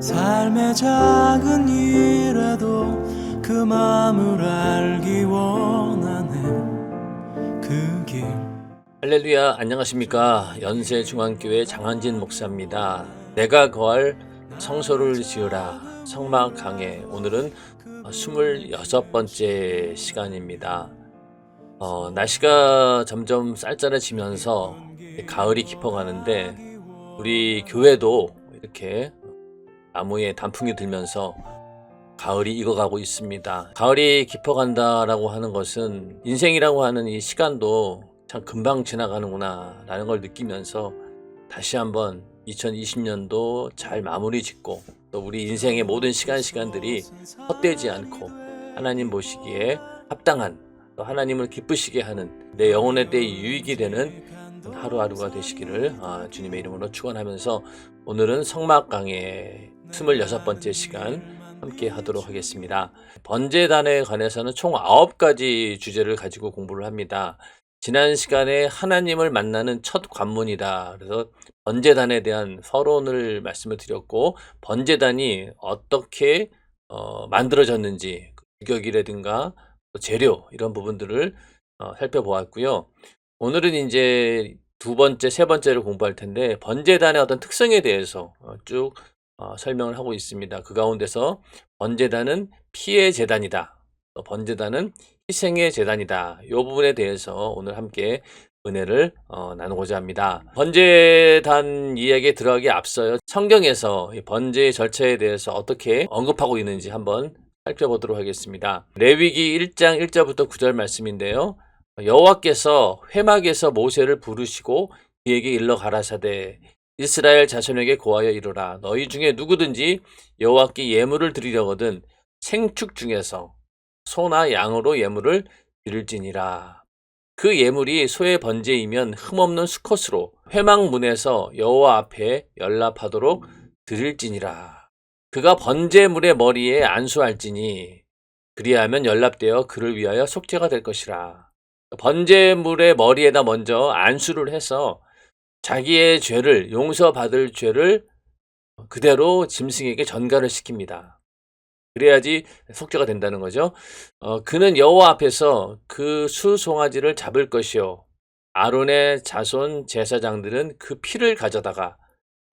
삶의 작은 일에도 그 마음을 알기 원하네. 그 길. 할렐루야, 안녕하십니까. 연세중앙교회 장한진 목사입니다. 내가 거할 성소를 지으라, 성막 강해. 오늘은 26번째 시간입니다. 날씨가 점점 쌀쌀해지면서 가을이 깊어가는데 우리 교회도 이렇게 나무에 단풍이 들면서 가을이 익어가고 있습니다. 가을이 깊어간다라고 하는 것은 인생이라고 하는 이 시간도 참 금방 지나가는구나 라는 걸 느끼면서 다시 한번 2020년도 잘 마무리 짓고 또 우리 인생의 모든 시간들이 헛되지 않고 하나님 보시기에 합당한 또 하나님을 기쁘시게 하는 내 영혼의 때에 유익이 되는 하루하루가 되시기를 주님의 이름으로 축원하면서 오늘은 성막 강의 26번째 시간 함께 하도록 하겠습니다. 번제단에 관해서는 총 9가지 주제를 가지고 공부를 합니다. 지난 시간에 하나님을 만나는 첫 관문이다. 그래서 번제단에 대한 서론을 말씀을 드렸고 번제단이 어떻게 만들어졌는지 규격이라든가 재료 이런 부분들을 살펴보았고요. 오늘은 이제 두 번째, 세 번째를 공부할 텐데 번제단의 어떤 특성에 대해서 쭉 설명을 하고 있습니다. 그 가운데서 번제단은 피의 제단이다. 번제단은 희생의 제단이다. 이 부분에 대해서 오늘 함께 은혜를 나누고자 합니다. 번제단 이야기에 들어가기 앞서요. 성경에서 이 번제의 절차에 대해서 어떻게 언급하고 있는지 한번 살펴보도록 하겠습니다. 레위기 1장 1절부터 9절 말씀인데요. 여호와께서 회막에서 모세를 부르시고 그에게 일러 가라사대 이스라엘 자손에게 고하여 이르라. 너희 중에 누구든지 여호와께 예물을 드리려거든 생축 중에서 소나 양으로 예물을 드릴지니라. 그 예물이 소의 번제이면 흠없는 수컷으로 회막문에서 여호와 앞에 연납하도록 드릴지니라. 그가 번제물의 머리에 안수할지니 그리하면 연납되어 그를 위하여 속죄가 될 것이라. 번제물의 머리에다 먼저 안수를 해서 자기의 죄를 용서받을 죄를 그대로 짐승에게 전가를 시킵니다. 그래야지 속죄가 된다는 거죠. 그는 여호와 앞에서 그 수송아지를 잡을 것이요 아론의 자손 제사장들은 그 피를 가져다가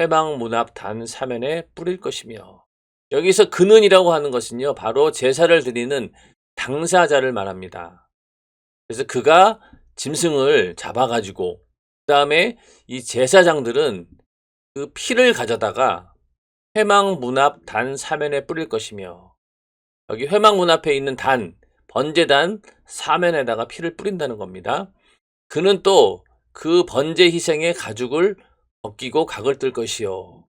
회막 문 앞 단 사면에 뿌릴 것이며. 여기서 그는이라고 하는 것은요 바로 제사를 드리는 당사자를 말합니다. 그래서 그가 짐승을 잡아가지고 그 다음에 이 제사장들은 그 피를 가져다가 회막 문 앞 단 사면에 뿌릴 것이며, 여기 회막 문 앞에 있는 단, 번제단 사면에다가 피를 뿌린다는 겁니다. 그는 또 그 번제 희생의 가죽을 벗기고 각을 뜰 것이요.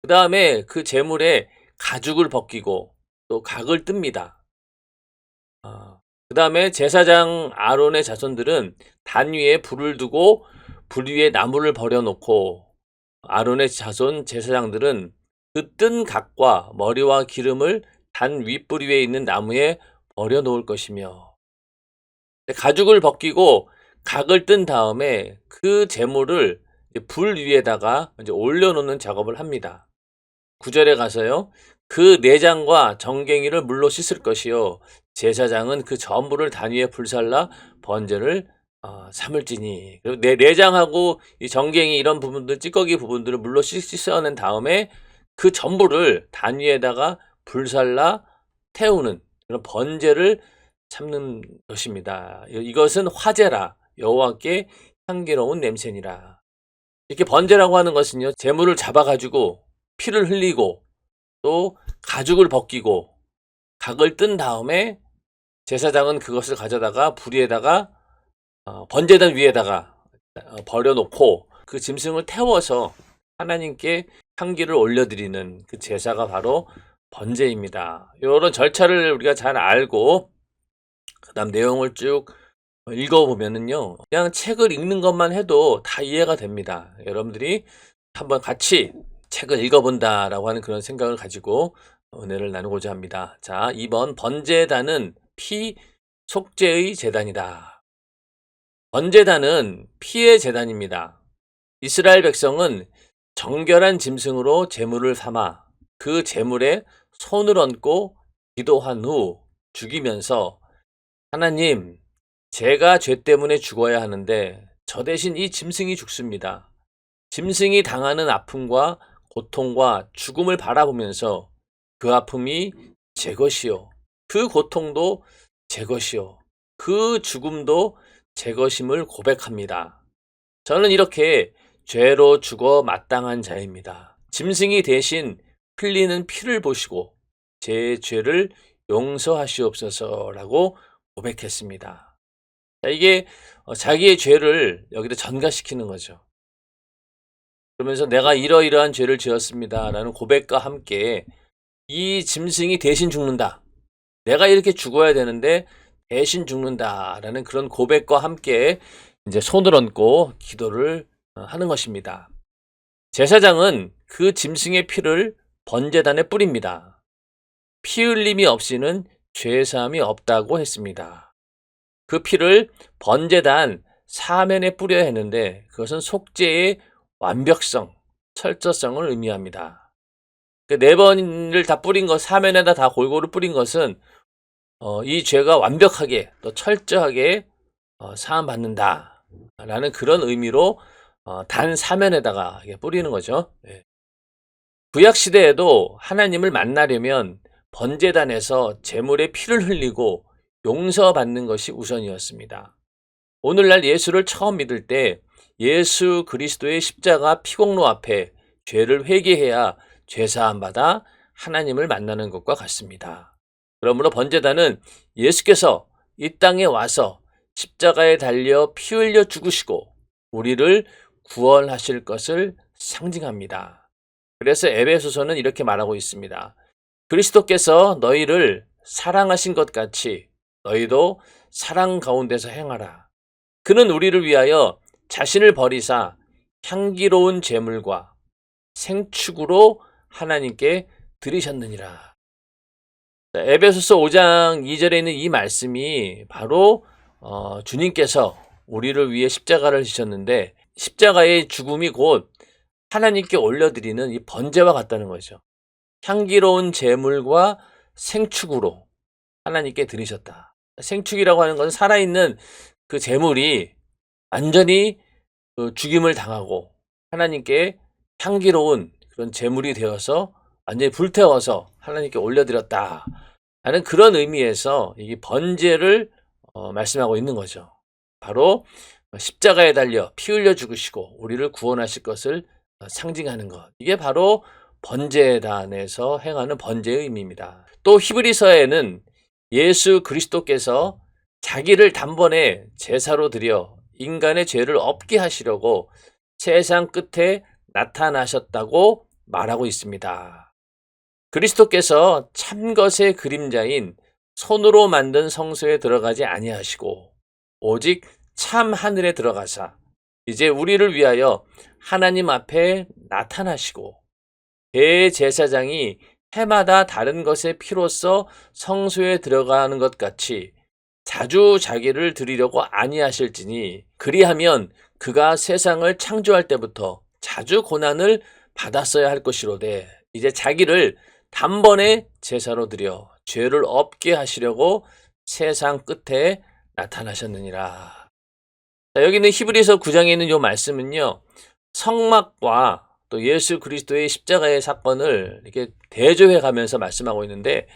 그 다음에 그 제물에 가죽을 벗기고 또 각을 뜹니다. 그 다음에 제사장 아론의 자손들은 단 위에 불을 두고 불 위에 나무를 버려놓고 아론의 자손 제사장들은 그 뜬 각과 머리와 기름을 단 윗불 위에 있는 나무에 버려놓을 것이며, 가죽을 벗기고 각을 뜬 다음에 그 제물을 불 위에다가 이제 올려놓는 작업을 합니다. 9절에 가서요. 그 내장과 정갱이를 물로 씻을 것이요 제사장은 그 전부를 단 위에 불살라 번제를 삼을지니. 그리고 내장하고 이 정갱이 이런 부분들 찌꺼기 부분들을 물로 씻어낸 다음에 그 전부를 단 위에다가 불살라 태우는 그런 번제를 삼는 것입니다. 이것은 화제라 여호와께 향기로운 냄새니라. 이렇게 번제라고 하는 것은요 제물을 잡아가지고 피를 흘리고 또 가죽을 벗기고 각을 뜬 다음에 제사장은 그것을 가져다가 불 위에다가 번제단 위에다가 버려놓고 그 짐승을 태워서 하나님께 향기를 올려드리는 그 제사가 바로 번제입니다. 이런 절차를 우리가 잘 알고 그 다음 내용을 쭉 읽어보면은요 그냥 책을 읽는 것만 해도 다 이해가 됩니다. 여러분들이 한번 같이 책을 읽어본다라고 하는 그런 생각을 가지고 은혜를 나누고자 합니다. 자, 2번 번제단은 피 속죄의 제단이다. 번제단은 피의 제단입니다. 이스라엘 백성은 정결한 짐승으로 제물을 삼아 그 제물에 손을 얹고 기도한 후 죽이면서 하나님, 제가 죄 때문에 죽어야 하는데 저 대신 이 짐승이 죽습니다. 짐승이 당하는 아픔과 고통과 죽음을 바라보면서 그 아픔이 제 것이요. 그 고통도 제 것이요. 그 죽음도 제 것임을 고백합니다. 저는 이렇게 죄로 죽어 마땅한 자입니다. 짐승이 대신 흘리는 피를 보시고 제 죄를 용서하시옵소서라고 고백했습니다. 자, 이게 자기의 죄를 여기다 전가시키는 거죠. 그러면서 내가 이러이러한 죄를 지었습니다 라는 고백과 함께 이 짐승이 대신 죽는다. 내가 이렇게 죽어야 되는데 대신 죽는다 라는 그런 고백과 함께 이제 손을 얹고 기도를 하는 것입니다. 제사장은 그 짐승의 피를 번제단에 뿌립니다. 피 흘림이 없이는 죄사함이 없다고 했습니다. 그 피를 번제단 사면에 뿌려야 했는데 그것은 속죄의 완벽성, 철저성을 의미합니다. 그 4번을 다 뿌린 것, 사면에다 다 골고루 뿌린 것은 이 죄가 완벽하게 또 철저하게 사함받는다 라는 그런 의미로 단 사면에다가 뿌리는 거죠. 구약 시대에도 하나님을 만나려면 번제단에서 제물의 피를 흘리고 용서받는 것이 우선이었습니다. 오늘날 예수를 처음 믿을 때 예수 그리스도의 십자가 피공로 앞에 죄를 회개해야 죄사함 받아 하나님을 만나는 것과 같습니다. 그러므로 번제단은 예수께서 이 땅에 와서 십자가에 달려 피 흘려 죽으시고 우리를 구원하실 것을 상징합니다. 그래서 에베소서는 이렇게 말하고 있습니다. 그리스도께서 너희를 사랑하신 것 같이 너희도 사랑 가운데서 행하라. 그는 우리를 위하여 자신을 버리사 향기로운 제물과 생축으로 하나님께 드리셨느니라. 에베소서 5장 2절에 있는 이 말씀이 바로 주님께서 우리를 위해 십자가를 지셨는데 십자가의 죽음이 곧 하나님께 올려드리는 이 번제와 같다는 거죠. 향기로운 제물과 생축으로 하나님께 드리셨다. 생축이라고 하는 것은 살아있는 그 제물이 완전히 죽임을 당하고 하나님께 향기로운 그런 제물이 되어서 완전히 불태워서 하나님께 올려드렸다 하는 그런 의미에서 이 번제를 말씀하고 있는 거죠. 바로 십자가에 달려 피 흘려 죽으시고 우리를 구원하실 것을 상징하는 것. 이게 바로 번제단에서 행하는 번제의 의미입니다. 또 히브리서에는 예수 그리스도께서 자기를 단번에 제사로 드려 인간의 죄를 없게 하시려고 세상 끝에 나타나셨다고 말하고 있습니다. 그리스도께서 참것의 그림자인 손으로 만든 성소에 들어가지 아니하시고 오직 참 하늘에 들어가사 이제 우리를 위하여 하나님 앞에 나타나시고 대제사장이 해마다 다른 것의 피로써 성소에 들어가는 것 같이 자주 자기를 드리려고 아니하실지니 그리하면 그가 세상을 창조할 때부터 자주 고난을 받았어야 할 것이로되 이제 자기를 단번에 제사로 드려 죄를 없게 하시려고 세상 끝에 나타나셨느니라. 자, 여기 있는 히브리서 9장에 있는 이 말씀은요. 성막과 또 예수 그리스도의 십자가의 사건을 이렇게 대조해 가면서 말씀하고 있는데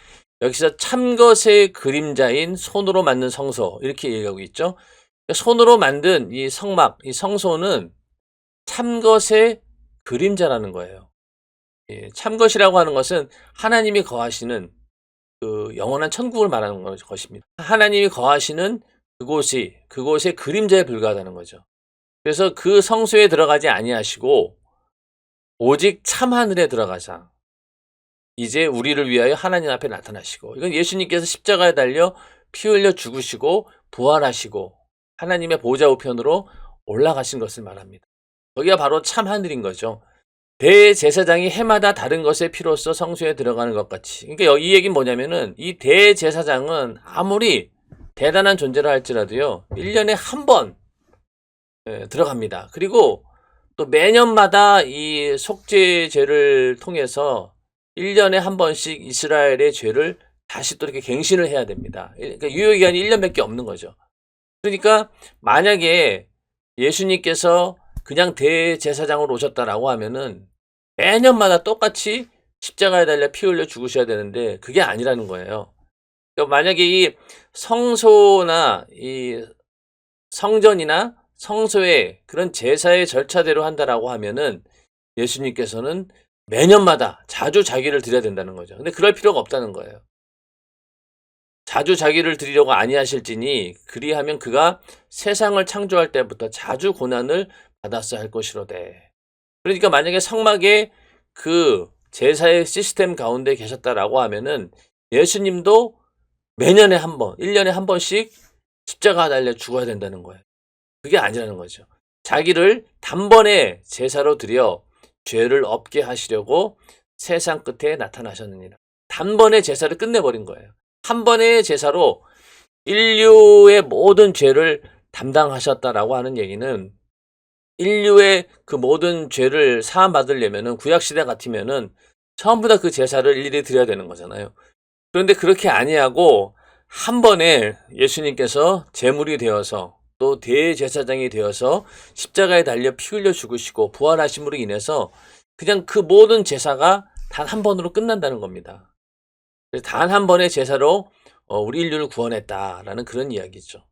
여기서 참것의 그림자인 손으로 만든 성소 이렇게 얘기하고 있죠. 손으로 만든 이 성막, 이 성소는 참것의 그림자라는 거예요. 참것이라고 하는 것은 하나님이 거하시는 그 영원한 천국을 말하는 것입니다. 하나님이 거하시는 그곳의 그림자에 불과하다는 거죠. 그래서 그 성소에 들어가지 아니하시고 오직 참 하늘에 들어가사 이제 우리를 위하여 하나님 앞에 나타나시고 이건 예수님께서 십자가에 달려 피 흘려 죽으시고 부활하시고 하나님의 보좌 우편으로 올라가신 것을 말합니다. 거기가 바로 참 하늘인 거죠. 대제사장이 해마다 다른 것의 피로써 성소에 들어가는 것 같이. 그러니까 이 얘기는 뭐냐면은 이 대제사장은 아무리 대단한 존재라 할지라도요. 1년에 한 번 들어갑니다. 그리고 또 매년마다 이 속죄제를 통해서 1년에 한 번씩 이스라엘의 죄를 다시 또 이렇게 갱신을 해야 됩니다. 그러니까 유효기간이 1년밖에 없는 거죠. 그러니까 만약에 예수님께서 그냥 대제사장으로 오셨다라고 하면은 매년마다 똑같이 십자가에 달려 피 흘려 죽으셔야 되는데 그게 아니라는 거예요. 그러니까 만약에 이 성소나 이 성전이나 성소의 그런 제사의 절차대로 한다라고 하면은 예수님께서는 매년마다 자주 자기를 드려야 된다는 거죠. 근데 그럴 필요가 없다는 거예요. 자주 자기를 드리려고 아니하실지니 그리하면 그가 세상을 창조할 때부터 자주 고난을 받았어야 할 것이로되. 그러니까 만약에 성막에 그 제사의 시스템 가운데 계셨다라고 하면은 예수님도 매년에 한 번, 1년에 한 번씩 십자가 달려 죽어야 된다는 거예요. 그게 아니라는 거죠. 자기를 단번에 제사로 드려 죄를 없게 하시려고 세상 끝에 나타나셨느니라. 단번에 제사를 끝내버린 거예요. 한 번의 제사로 인류의 모든 죄를 담당하셨다라고 하는 얘기는 인류의 그 모든 죄를 사함받으려면은 구약시대 같으면은 처음부터 그 제사를 일일이 드려야 되는 거잖아요. 그런데 그렇게 아니하고 한 번에 예수님께서 제물이 되어서 또 대제사장이 되어서 십자가에 달려 피 흘려 죽으시고 부활하심으로 인해서 그냥 그 모든 제사가 단 한 번으로 끝난다는 겁니다. 단 한 번의 제사로 우리 인류를 구원했다라는 그런 이야기죠.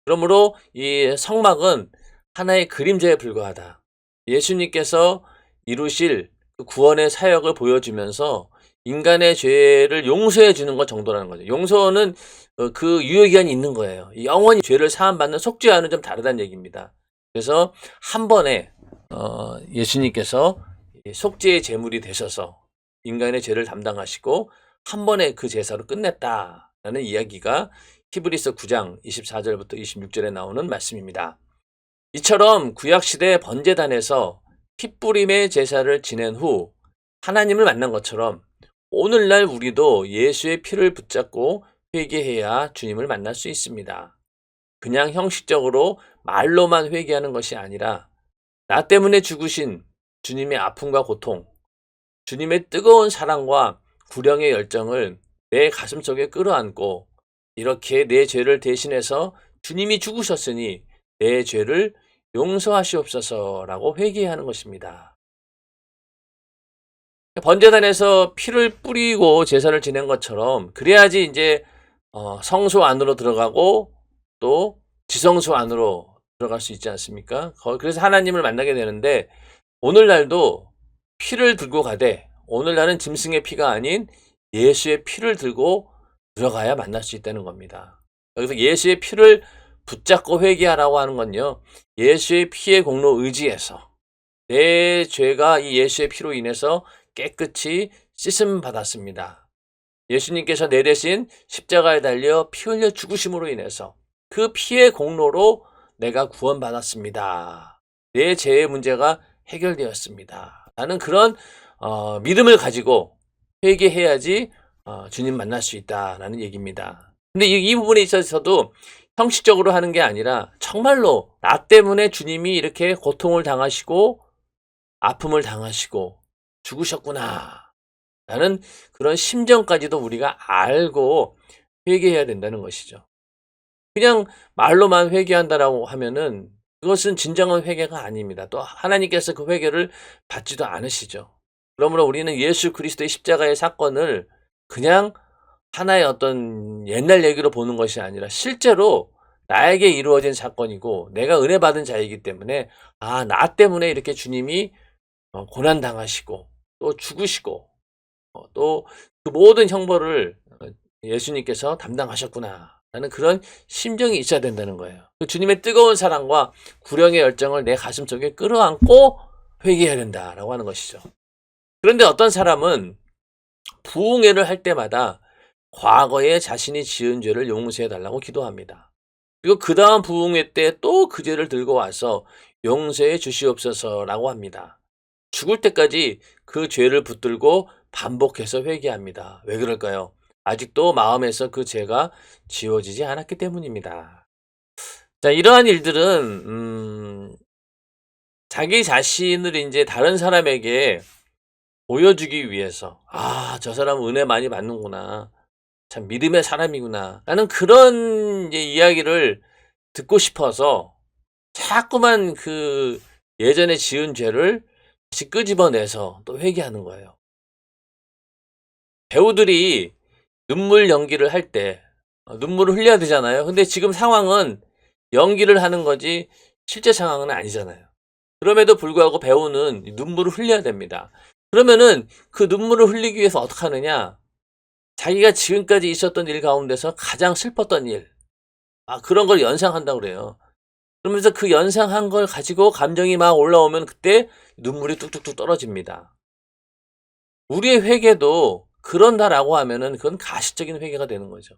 그러므로 이 성막은 하나의 그림자에 불과하다. 예수님께서 이루실 그 구원의 사역을 보여주면서 인간의 죄를 용서해 주는 것 정도라는 거죠. 용서는 그 유효기간이 있는 거예요. 영원히 죄를 사함받는 속죄와는 좀 다르다는 얘기입니다. 그래서 한 번에 예수님께서 속죄의 제물이 되셔서 인간의 죄를 담당하시고 한 번에 그 제사로 끝냈다라는 이야기가 히브리서 9장 24절부터 26절에 나오는 말씀입니다. 이처럼 구약시대 번제단에서 핏부림의 제사를 지낸 후 하나님을 만난 것처럼 오늘날 우리도 예수의 피를 붙잡고 회개해야 주님을 만날 수 있습니다. 그냥 형식적으로 말로만 회개하는 것이 아니라 나 때문에 죽으신 주님의 아픔과 고통, 주님의 뜨거운 사랑과 구령의 열정을 내 가슴속에 끌어안고 이렇게 내 죄를 대신해서 주님이 죽으셨으니 내 죄를 용서하시옵소서라고 회개하는 것입니다. 번제단에서 피를 뿌리고 제사를 지낸 것처럼 그래야지 이제 성소 안으로 들어가고 또 지성소 안으로 들어갈 수 있지 않습니까? 그래서 하나님을 만나게 되는데 오늘날도 피를 들고 가되 오늘날은 짐승의 피가 아닌 예수의 피를 들고 들어가야 만날 수 있다는 겁니다. 여기서 예수의 피를 붙잡고 회개하라고 하는 건요. 예수의 피의 공로 의지해서 내 죄가 이 예수의 피로 인해서 깨끗이 씻음 받았습니다. 예수님께서 내 대신 십자가에 달려 피 흘려 죽으심으로 인해서 그 피의 공로로 내가 구원받았습니다. 내 죄의 문제가 해결되었습니다. 라는 그런 믿음을 가지고 회개해야지 주님 만날 수 있다라는 얘기입니다. 근데 이 부분에 있어서도 형식적으로 하는 게 아니라 정말로 나 때문에 주님이 이렇게 고통을 당하시고 아픔을 당하시고 죽으셨구나 라는 그런 심정까지도 우리가 알고 회개해야 된다는 것이죠. 그냥 말로만 회개한다라고 하면은 그것은 진정한 회개가 아닙니다. 또 하나님께서 그 회개를 받지도 않으시죠. 그러므로 우리는 예수 그리스도의 십자가의 사건을 그냥 하나의 어떤 옛날 얘기로 보는 것이 아니라 실제로 나에게 이루어진 사건이고 내가 은혜 받은 자이기 때문에 나 때문에 이렇게 주님이 고난당하시고 또 죽으시고 또 그 모든 형벌을 예수님께서 담당하셨구나 라는 그런 심정이 있어야 된다는 거예요. 그 주님의 뜨거운 사랑과 구령의 열정을 내 가슴속에 끌어안고 회개해야 된다라고 하는 것이죠. 그런데 어떤 사람은 부흥회를 할 때마다 과거에 자신이 지은 죄를 용서해달라고 기도합니다. 그리고 그 다음 부흥회 때 또 그 죄를 들고 와서 용서해 주시옵소서라고 합니다. 죽을 때까지 그 죄를 붙들고 반복해서 회개합니다. 왜 그럴까요? 아직도 마음에서 그 죄가 지워지지 않았기 때문입니다. 자, 이러한 일들은 자기 자신을 이제 다른 사람에게 보여주기 위해서 저 사람 은혜 많이 받는구나. 참 믿음의 사람이구나. 라는 그런 이제 이야기를 듣고 싶어서 자꾸만 그 예전에 지은 죄를 다시 끄집어내서 또 회개하는 거예요. 배우들이 눈물 연기를 할 때 눈물을 흘려야 되잖아요. 근데 지금 상황은 연기를 하는 거지 실제 상황은 아니잖아요. 그럼에도 불구하고 배우는 눈물을 흘려야 됩니다. 그러면은 그 눈물을 흘리기 위해서 어떻게 하느냐? 자기가 지금까지 있었던 일 가운데서 가장 슬펐던 일, 그런 걸 연상한다고 그래요. 그러면서 그 연상한 걸 가지고 감정이 막 올라오면 그때 눈물이 뚝뚝뚝 떨어집니다. 우리의 회개도 그런다라고 하면은 그건 가시적인 회개가 되는 거죠.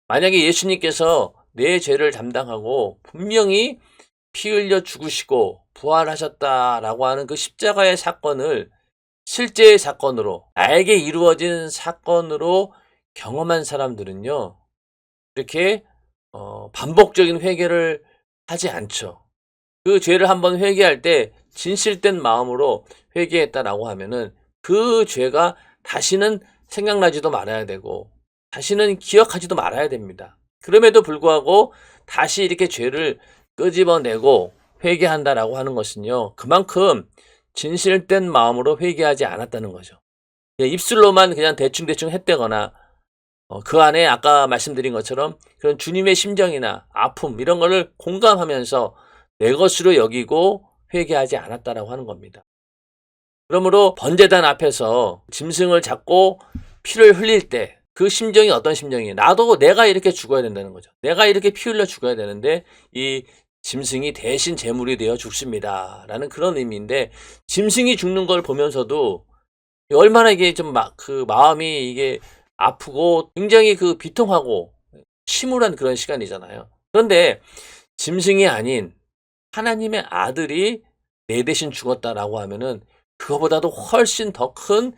만약에 예수님께서 내 죄를 담당하고 분명히 피 흘려 죽으시고 부활하셨다라고 하는 그 십자가의 사건을 실제의 사건으로, 나에게 이루어진 사건으로 경험한 사람들은요, 이렇게 반복적인 회개를 하지 않죠. 그 죄를 한번 회개할 때 진실된 마음으로 회개했다라고 하면은 그 죄가 다시는 생각나지도 말아야 되고 다시는 기억하지도 말아야 됩니다. 그럼에도 불구하고 다시 이렇게 죄를 끄집어내고 회개한다라고 하는 것은요, 그만큼 진실된 마음으로 회개하지 않았다는 거죠. 입술로만 그냥 대충대충 했다거나 그 안에 아까 말씀드린 것처럼 그런 주님의 심정이나 아픔 이런 거를 공감하면서 내 것으로 여기고 회개하지 않았다라고 하는 겁니다. 그러므로 번제단 앞에서 짐승을 잡고 피를 흘릴 때 그 심정이 어떤 심정이에요? 나도 내가 이렇게 죽어야 된다는 거죠. 내가 이렇게 피 흘려 죽어야 되는데 이 짐승이 대신 제물이 되어 죽습니다. 라는 그런 의미인데, 짐승이 죽는 걸 보면서도 얼마나 이게 좀 그 마음이 이게 아프고 굉장히 그 비통하고 침울한 그런 시간이잖아요. 그런데 짐승이 아닌 하나님의 아들이 내 대신 죽었다라고 하면은 그거보다도 훨씬 더 큰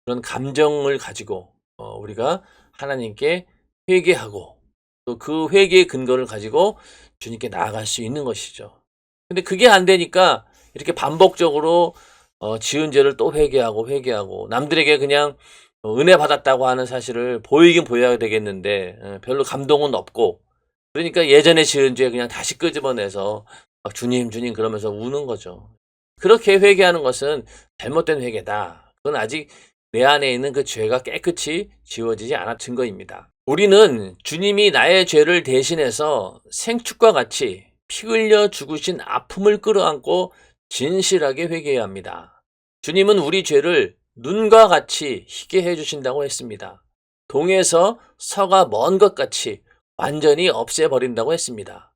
그런 감정을 가지고 우리가 하나님께 회개하고 또 그 회개의 근거를 가지고 주님께 나아갈 수 있는 것이죠. 근데 그게 안 되니까 이렇게 반복적으로 지은 죄를 또 회개하고 남들에게 그냥 은혜 받았다고 하는 사실을 보이긴 보여야 되겠는데 별로 감동은 없고, 그러니까 예전에 지은 죄 그냥 다시 끄집어내서 막 주님 그러면서 우는 거죠. 그렇게 회개하는 것은 잘못된 회개다. 그건 아직 내 안에 있는 그 죄가 깨끗이 지워지지 않은 증거입니다. 우리는 주님이 나의 죄를 대신해서 생축과 같이 피 흘려 죽으신 아픔을 끌어안고 진실하게 회개해야 합니다. 주님은 우리 죄를 눈과 같이 희게 해주신다고 했습니다. 동에서 서가 먼 것 같이 완전히 없애버린다고 했습니다.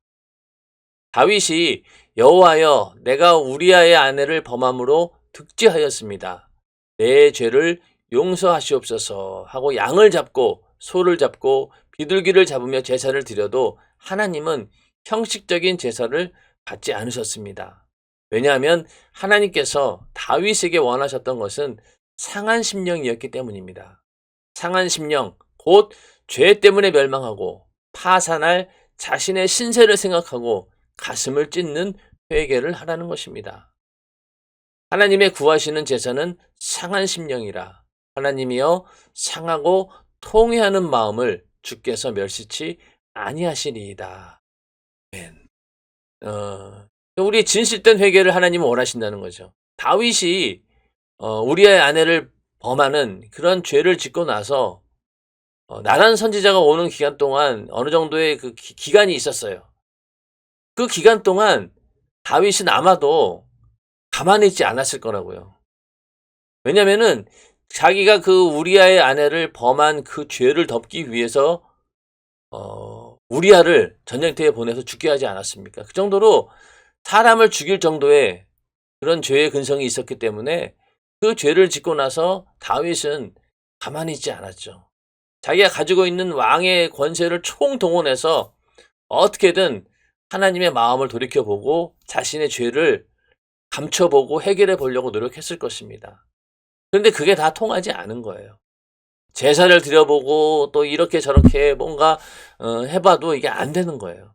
다윗이 여호와여, 내가 우리아의 아내를 범함으로 득죄하였습니다. 내 죄를 용서하시옵소서 하고 양을 잡고 소를 잡고 비둘기를 잡으며 제사를 드려도 하나님은 형식적인 제사를 받지 않으셨습니다. 왜냐하면 하나님께서 다윗에게 원하셨던 것은 상한 심령이었기 때문입니다. 상한 심령, 곧 죄 때문에 멸망하고 파산할 자신의 신세를 생각하고 가슴을 찢는 회개를 하라는 것입니다. 하나님의 구하시는 제사는 상한 심령이라 하나님이여 상하고 통회하는 마음을 주께서 멸시치 아니하시리이다. 우리 진실된 회개를 하나님은 원하신다는 거죠. 다윗이 우리의 아내를 범하는 그런 죄를 짓고 나서 나단 선지자가 오는 기간 동안 어느 정도의 그 기간이 있었어요. 그 기간 동안 다윗은 아마도 가만히 있지 않았을 거라고요. 왜냐면은 자기가 그 우리아의 아내를 범한 그 죄를 덮기 위해서 우리아를 전쟁터에 보내서 죽게 하지 않았습니까? 그 정도로 사람을 죽일 정도의 그런 죄의 근성이 있었기 때문에 그 죄를 짓고 나서 다윗은 가만히 있지 않았죠. 자기가 가지고 있는 왕의 권세를 총동원해서 어떻게든 하나님의 마음을 돌이켜보고 자신의 죄를 감춰보고 해결해 보려고 노력했을 것입니다. 그런데 그게 다 통하지 않은 거예요. 제사를 드려보고 또 이렇게 저렇게 뭔가 해봐도 이게 안 되는 거예요.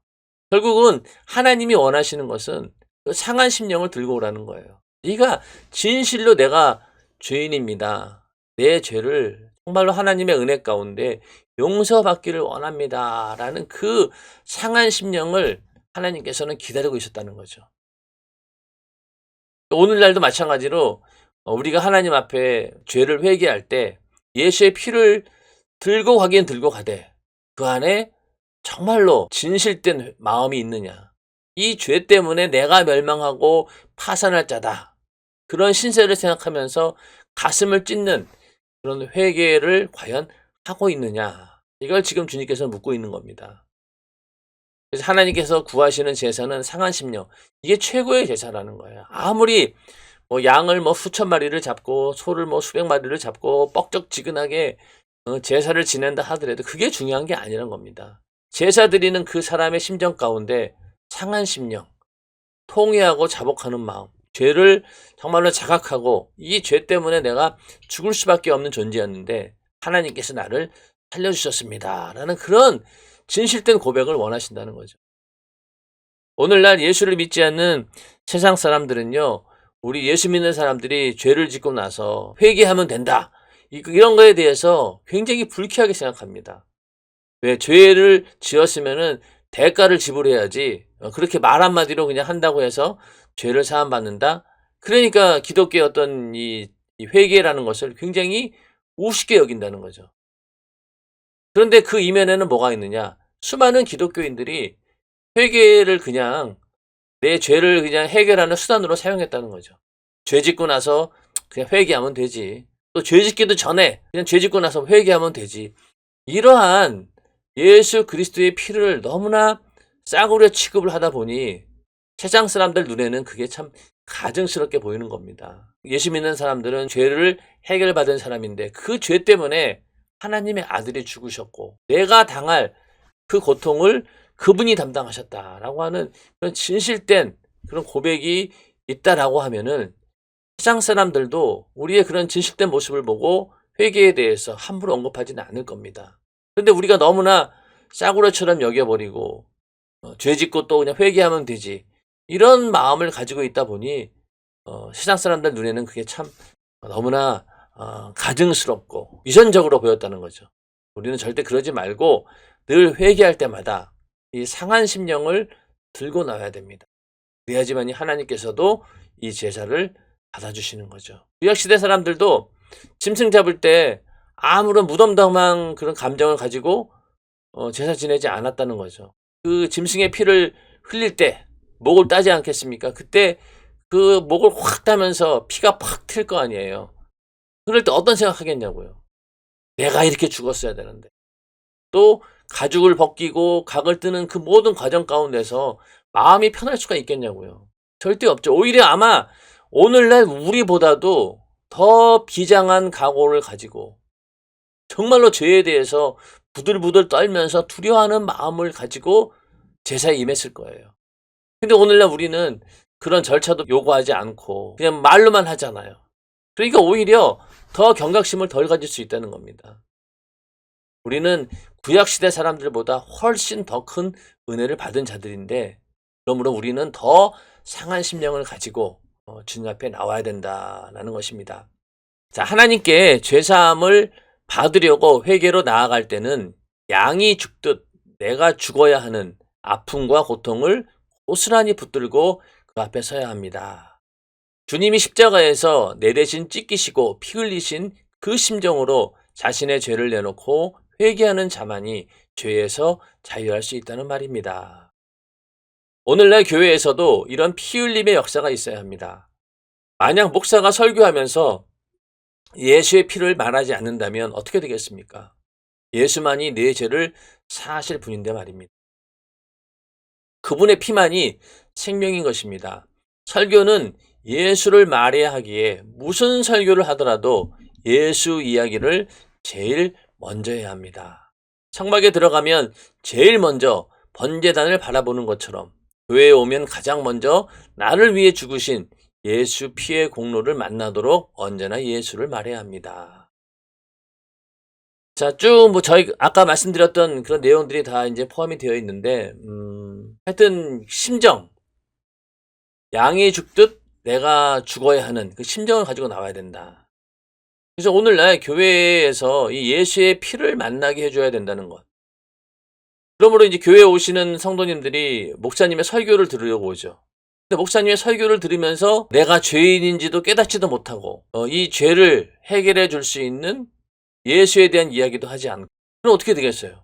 결국은 하나님이 원하시는 것은 그 상한 심령을 들고 오라는 거예요. 네가 진실로 내가 죄인입니다. 내 죄를 정말로 하나님의 은혜 가운데 용서받기를 원합니다. 라는 그 상한 심령을 하나님께서는 기다리고 있었다는 거죠. 오늘날도 마찬가지로 우리가 하나님 앞에 죄를 회개할 때 예수의 피를 들고 가긴 들고 가되 그 안에 정말로 진실된 마음이 있느냐. 이 죄 때문에 내가 멸망하고 파산할 자다. 그런 신세를 생각하면서 가슴을 찢는 그런 회개를 과연 하고 있느냐. 이걸 지금 주님께서 묻고 있는 겁니다. 그래서 하나님께서 구하시는 제사는 상한 심령. 이게 최고의 제사라는 거예요. 아무리 양을 수천 마리를 잡고 소를 수백 마리를 잡고 뻑적지근하게 제사를 지낸다 하더라도 그게 중요한 게 아니란 겁니다. 제사 드리는 그 사람의 심정 가운데 상한 심령, 통회하고 자복하는 마음, 죄를 정말로 자각하고 이 죄 때문에 내가 죽을 수밖에 없는 존재였는데 하나님께서 나를 살려주셨습니다. 라는 그런 진실된 고백을 원하신다는 거죠. 오늘날 예수를 믿지 않는 세상 사람들은요, 우리 예수 믿는 사람들이 죄를 짓고 나서 회개하면 된다. 이런 거에 대해서 굉장히 불쾌하게 생각합니다. 왜? 죄를 지었으면은 대가를 지불해야지. 그렇게 말 한마디로 그냥 한다고 해서 죄를 사함받는다? 그러니까 기독교의 어떤 이 회개라는 것을 굉장히 우습게 여긴다는 거죠. 그런데 그 이면에는 뭐가 있느냐? 수많은 기독교인들이 회개를 그냥 내 죄를 그냥 해결하는 수단으로 사용했다는 거죠. 죄 짓고 나서 그냥 회개하면 되지. 또 죄 짓기도 전에 그냥 죄 짓고 나서 회개하면 되지. 이러한 예수 그리스도의 피를 너무나 싸구려 취급을 하다 보니 세상 사람들 눈에는 그게 참 가증스럽게 보이는 겁니다. 예수 믿는 사람들은 죄를 해결받은 사람인데 그 죄 때문에 하나님의 아들이 죽으셨고 내가 당할 그 고통을 그분이 담당하셨다라고 하는 그런 진실된 그런 고백이 있다라고 하면은 세상 사람들도 우리의 그런 진실된 모습을 보고 회개에 대해서 함부로 언급하지는 않을 겁니다. 그런데 우리가 너무나 싸구려처럼 여겨버리고 죄 짓고 또 그냥 회개하면 되지 이런 마음을 가지고 있다 보니 세상 사람들 눈에는 그게 참 너무나 가증스럽고 위선적으로 보였다는 거죠. 우리는 절대 그러지 말고 늘 회개할 때마다 이 상한 심령을 들고 나와야 됩니다. 그래야지만이 하나님께서도 이 제사를 받아주시는 거죠. 구약시대 사람들도 짐승 잡을 때 아무런 무덤덤한 그런 감정을 가지고 제사 지내지 않았다는 거죠. 그 짐승의 피를 흘릴 때 목을 따지 않겠습니까? 그때 그 목을 확 따면서 피가 팍 튈 거 아니에요. 그럴 때 어떤 생각하겠냐고요. 내가 이렇게 죽었어야 되는데. 또 가죽을 벗기고 각을 뜨는 그 모든 과정 가운데서 마음이 편할 수가 있겠냐고요. 절대 없죠. 오히려 아마 오늘날 우리보다도 더 비장한 각오를 가지고 정말로 죄에 대해서 부들부들 떨면서 두려워하는 마음을 가지고 제사에 임했을 거예요. 근데 오늘날 우리는 그런 절차도 요구하지 않고 그냥 말로만 하잖아요. 그러니까 오히려 더 경각심을 덜 가질 수 있다는 겁니다. 우리는 구약시대 사람들보다 훨씬 더 큰 은혜를 받은 자들인데 그러므로 우리는 더 상한 심령을 가지고 주님 앞에 나와야 된다는 것입니다. 자, 하나님께 죄사함을 받으려고 회개로 나아갈 때는 양이 죽듯 내가 죽어야 하는 아픔과 고통을 고스란히 붙들고 그 앞에 서야 합니다. 주님이 십자가에서 내 대신 찢기시고 피 흘리신 그 심정으로 자신의 죄를 내놓고 회개하는 자만이 죄에서 자유할 수 있다는 말입니다. 오늘날 교회에서도 이런 피 흘림의 역사가 있어야 합니다. 만약 목사가 설교하면서 예수의 피를 말하지 않는다면 어떻게 되겠습니까? 예수만이 내 죄를 사하실 분인데 말입니다. 그분의 피만이 생명인 것입니다. 설교는 예수를 말해야 하기에 무슨 설교를 하더라도 예수 이야기를 제일 먼저 해야 합니다. 성막에 들어가면 제일 먼저 번제단을 바라보는 것처럼 교회에 오면 가장 먼저 나를 위해 죽으신 예수 피의 공로를 만나도록 언제나 예수를 말해야 합니다. 자, 쭉 저희 아까 말씀드렸던 그런 내용들이 다 이제 포함이 되어 있는데 하여튼 심정 양이 죽듯 내가 죽어야 하는 그 심정을 가지고 나와야 된다. 그래서 오늘날 교회에서 이 예수의 피를 만나게 해줘야 된다는 것. 그러므로 이제 교회에 오시는 성도님들이 목사님의 설교를 들으려고 오죠. 근데 목사님의 설교를 들으면서 내가 죄인인지도 깨닫지도 못하고 이 죄를 해결해 줄 수 있는 예수에 대한 이야기도 하지 않고, 그럼 어떻게 되겠어요?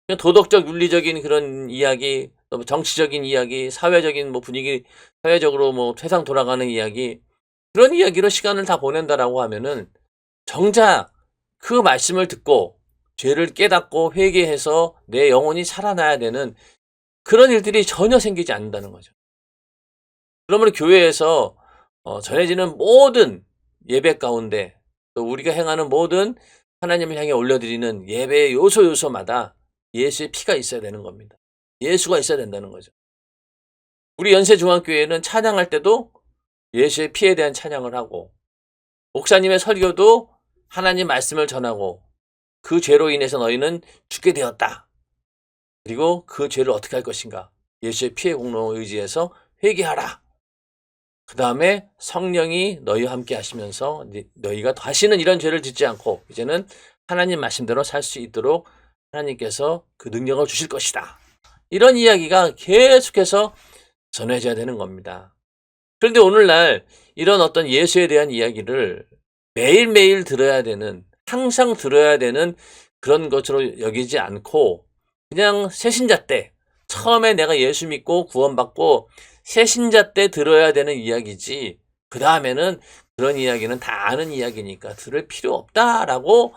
그냥 도덕적 윤리적인 그런 이야기, 또 정치적인 이야기, 사회적인 뭐 분위기, 사회적으로 뭐 세상 돌아가는 이야기, 그런 이야기로 시간을 다 보낸다라고 하면은 정작 그 말씀을 듣고 죄를 깨닫고 회개해서 내 영혼이 살아나야 되는 그런 일들이 전혀 생기지 않는다는 거죠. 그러므로 교회에서 전해지는 모든 예배 가운데, 또 우리가 행하는 모든 하나님을 향해 올려드리는 예배의 요소마다 예수의 피가 있어야 되는 겁니다. 예수가 있어야 된다는 거죠. 우리 연세중앙교회는 찬양할 때도 예수의 피에 대한 찬양을 하고, 목사님의 설교도 하나님 말씀을 전하고, 그 죄로 인해서 너희는 죽게 되었다. 그리고 그 죄를 어떻게 할 것인가? 예수의 피의 공로 의지해서 회개하라. 그 다음에 성령이 너희와 함께 하시면서 너희가 다시는 이런 죄를 짓지 않고 이제는 하나님 말씀대로 살 수 있도록 하나님께서 그 능력을 주실 것이다. 이런 이야기가 계속해서 전해져야 되는 겁니다. 그런데 오늘날 이런 어떤 예수에 대한 이야기를 매일매일 들어야 되는, 항상 들어야 되는 그런 것으로 여기지 않고 그냥 새신자 때, 처음에 내가 예수 믿고 구원받고 새신자 때 들어야 되는 이야기지, 그 다음에는 그런 이야기는 다 아는 이야기니까 들을 필요 없다라고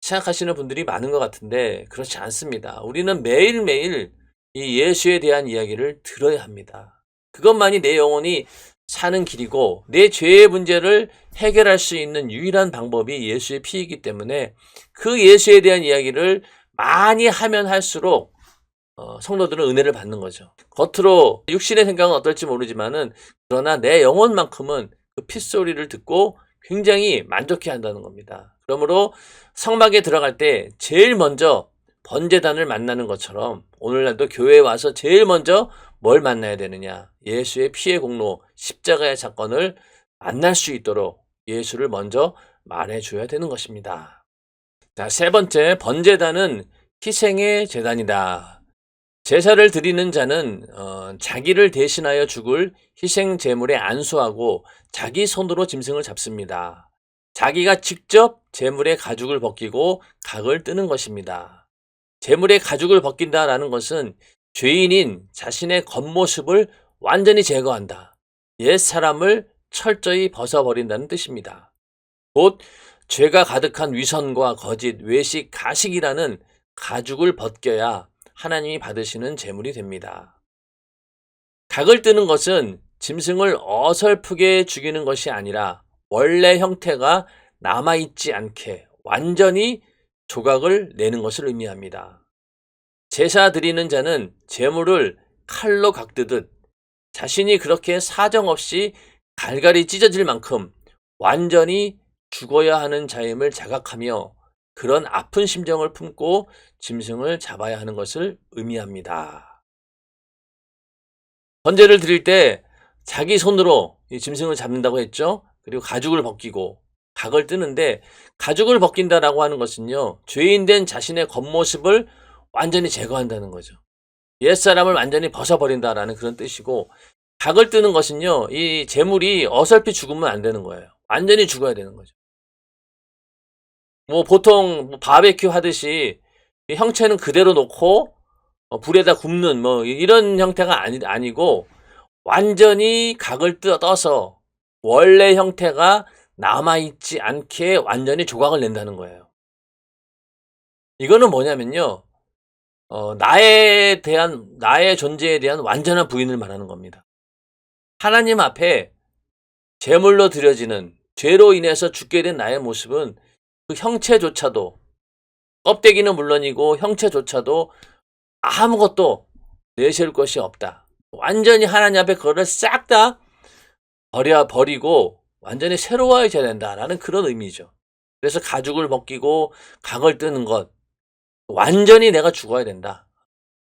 생각하시는 분들이 많은 것 같은데 그렇지 않습니다. 우리는 매일매일 이 예수에 대한 이야기를 들어야 합니다. 그것만이 내 영혼이 사는 길이고 내 죄의 문제를 해결할 수 있는 유일한 방법이 예수의 피이기 때문에 그 예수에 대한 이야기를 많이 하면 할수록 성도들은 은혜를 받는 거죠. 겉으로 육신의 생각은 어떨지 모르지만은 그러나 내 영혼만큼은 그 핏소리를 듣고 굉장히 만족해 한다는 겁니다. 그러므로 성막에 들어갈 때 제일 먼저 번제단을 만나는 것처럼 오늘날도 교회에 와서 제일 먼저 뭘 만나야 되느냐? 예수의 피의 공로, 십자가의 사건을 만날 수 있도록 예수를 먼저 말해줘야 되는 것입니다. 자, 세 번째, 번제단은 희생의 제단이다. 제사를 드리는 자는 자기를 대신하여 죽을 희생 제물에 안수하고 자기 손으로 짐승을 잡습니다. 자기가 직접 제물의 가죽을 벗기고 각을 뜨는 것입니다. 제물의 가죽을 벗긴다라는 것은 죄인인 자신의 겉모습을 완전히 제거한다. 옛 사람을 철저히 벗어버린다는 뜻입니다. 곧 죄가 가득한 위선과 거짓, 외식, 가식이라는 가죽을 벗겨야 하나님이 받으시는 제물이 됩니다. 각을 뜨는 것은 짐승을 어설프게 죽이는 것이 아니라 원래 형태가 남아있지 않게 완전히 조각을 내는 것을 의미합니다. 제사 드리는 자는 제물을 칼로 각뜨듯 자신이 그렇게 사정없이 갈갈이 찢어질 만큼 완전히 죽어야 하는 자임을 자각하며 그런 아픈 심정을 품고 짐승을 잡아야 하는 것을 의미합니다. 번제를 드릴 때 자기 손으로 이 짐승을 잡는다고 했죠. 그리고 가죽을 벗기고 각을 뜨는데, 가죽을 벗긴다라고 하는 것은요, 죄인된 자신의 겉모습을 완전히 제거한다는 거죠. 옛사람을 완전히 벗어버린다라는 그런 뜻이고, 각을 뜨는 것은요, 이 제물이 어설피 죽으면 안 되는 거예요. 완전히 죽어야 되는 거죠. 뭐 보통 바베큐 하듯이 형체는 그대로 놓고 불에다 굽는 뭐 이런 형태가 아니고 완전히 각을 떠서 원래 형태가 남아있지 않게 완전히 조각을 낸다는 거예요. 이거는 뭐냐면요, 나의 존재에 대한 완전한 부인을 말하는 겁니다. 하나님 앞에 제물로 드려지는 죄로 인해서 죽게 된 나의 모습은 그 형체조차도, 껍데기는 물론이고 형체조차도 아무것도 내세울 것이 없다. 완전히 하나님 앞에 그거를 싹 다 버리고 완전히 새로워져야 된다라는 그런 의미죠. 그래서 가죽을 벗기고 각을 뜨는 것, 완전히 내가 죽어야 된다.